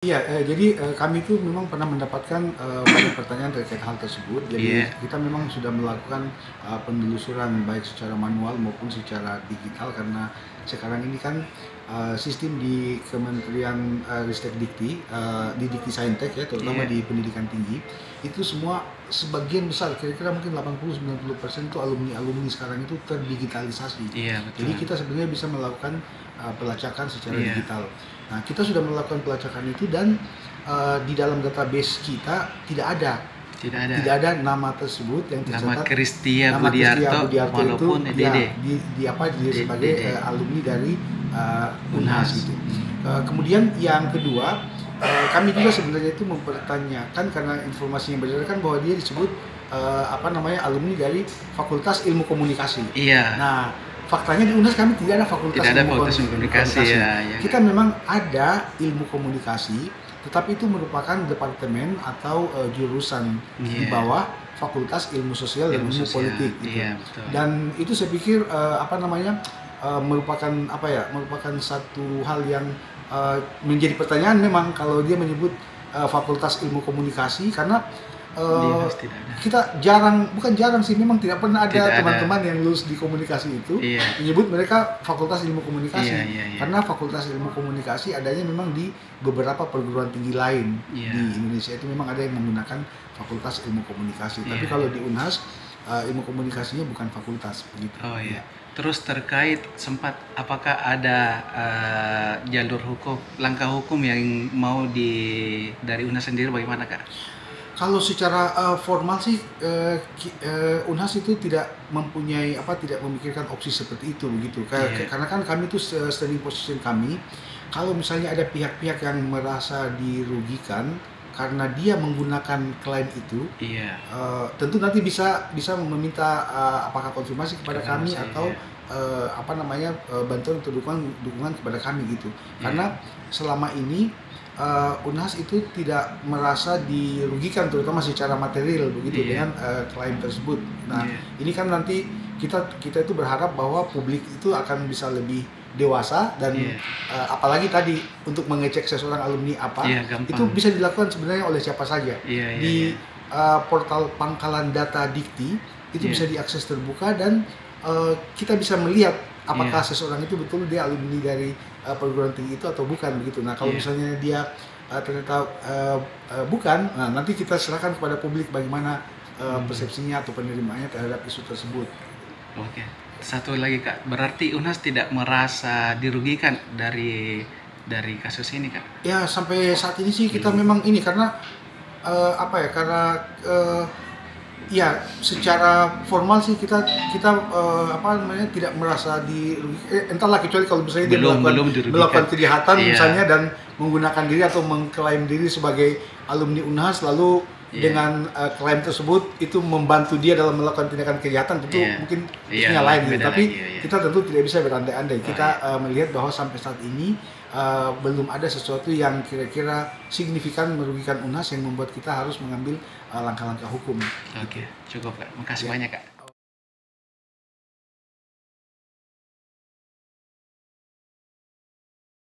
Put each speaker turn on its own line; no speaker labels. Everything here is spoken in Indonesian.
Iya, jadi kami itu memang pernah mendapatkan banyak pertanyaan terkait hal tersebut. Jadi
Iya.
kita memang sudah melakukan penelusuran baik secara manual maupun secara digital karena sekarang ini kan sistem di Kementerian Ristek Dikti, di Dikti Saintek ya, terutama
Iya.
di pendidikan tinggi, itu semua sebagian besar, kira-kira mungkin 80-90% itu alumni-alumni sekarang itu terdigitalisasi.
Iya,
Jadi
betul.
kita sebenarnya bisa melakukan pelacakan secara
Iya.
digital. Nah, kita sudah melakukan pelacakan itu dan di dalam database kita
Tidak ada
tidak ada nama tersebut yang
nama
tercatat.
Kristia
Nama Kristia
Budiarto
Budiarto itu
walaupun
ya
DD.
dia sebagai
DD.
alumni dari Unhas
Unhas.
gitu. Kemudian yang kedua, kami juga sebenarnya itu mempertanyakan karena informasi yang beredar kan bahwa dia disebut alumni dari Fakultas Ilmu Komunikasi.
Iya.
Nah, faktanya di Unhas kami tidak ada Fakultas
Tidak ada
Ilmu
fakultas komunikasi ya, ya.
Kita memang ada Ilmu Komunikasi, tetapi itu merupakan departemen atau jurusan di
Iya.
bawah Fakultas Ilmu Sosial dan
Ilmu
Ilmu
sosial.
Politik gitu.
Iya, betul.
Dan itu saya pikir merupakan merupakan satu hal yang menjadi pertanyaan memang kalau dia menyebut Fakultas Ilmu Komunikasi karena
Di Unhas tidak ada.
kita bukan jarang sih, memang tidak pernah
Tidak
ada
ada.
teman-teman yang lulus di komunikasi itu
Iya.
menyebut mereka Fakultas Ilmu Komunikasi.
Iya, iya, iya.
Karena Fakultas Ilmu Komunikasi adanya memang di beberapa perguruan tinggi lain
Iya.
di Indonesia, itu memang ada yang menggunakan Fakultas Ilmu Komunikasi. Tapi
Iya.
kalau di Unhas ilmu komunikasinya bukan fakultas begitu.
Oh iya. Terus terkait apakah ada jalur hukum, langkah hukum yang mau dari Unhas sendiri bagaimana, Kak?
Kalau secara formal sih Unhas itu tidak memikirkan opsi seperti itu begitu.
Iya.
Karena kan kami itu standing position kami, kalau misalnya ada pihak-pihak yang merasa dirugikan karena dia menggunakan klaim itu,
Iya.
tentu nanti bisa meminta apakah konfirmasi kepada kami
Konfirmasi,
atau
iya.
bantuan atau dukungan kepada kami gitu.
Iya.
Karena selama ini Unhas itu tidak merasa dirugikan terutama secara material begitu
Iya.
dengan klaim tersebut. Nah,
Iya.
ini kan nanti kita itu berharap bahwa publik itu akan bisa lebih dewasa dan
Iya.
apalagi tadi untuk mengecek seseorang alumni
Iya, gampang.
itu bisa dilakukan sebenarnya oleh siapa saja.
Iya, iya,
Di
iya.
portal pangkalan data Dikti itu
Iya.
bisa diakses terbuka dan kita bisa melihat apakah
Iya.
seseorang itu betul dia alumni dari perguruan tinggi itu atau bukan begitu. Nah, kalau
Iya.
misalnya dia ternyata bukan, nah nanti kita serahkan kepada publik bagaimana persepsinya atau penerimaannya terhadap isu tersebut.
Oke. Satu lagi, Kak. Berarti Unhas tidak merasa dirugikan dari kasus ini, Kak?
Ya, sampai saat ini sih kita memang ini karena ya secara formal sih kita tidak merasa entahlah, kecuali kalau misalnya dia
Belum dirugikan.
melakukan kejahatan
Iya.
misalnya dan menggunakan diri atau mengklaim diri sebagai alumni Unhas lalu
Iya.
dengan klaim tersebut itu membantu dia dalam melakukan tindakan kejahatan, tentu
Iya.
mungkin
Iya,
isunya lain gitu.
beda
Tapi
lagi, iya.
kita tentu tidak bisa berandai-andai. Kita
iya.
melihat bahwa sampai saat ini belum ada sesuatu yang kira-kira signifikan merugikan Unhas yang membuat kita harus mengambil langkah-langkah hukum.
Oke, cukup, Kak. Makasih
Ya.
banyak, Kak.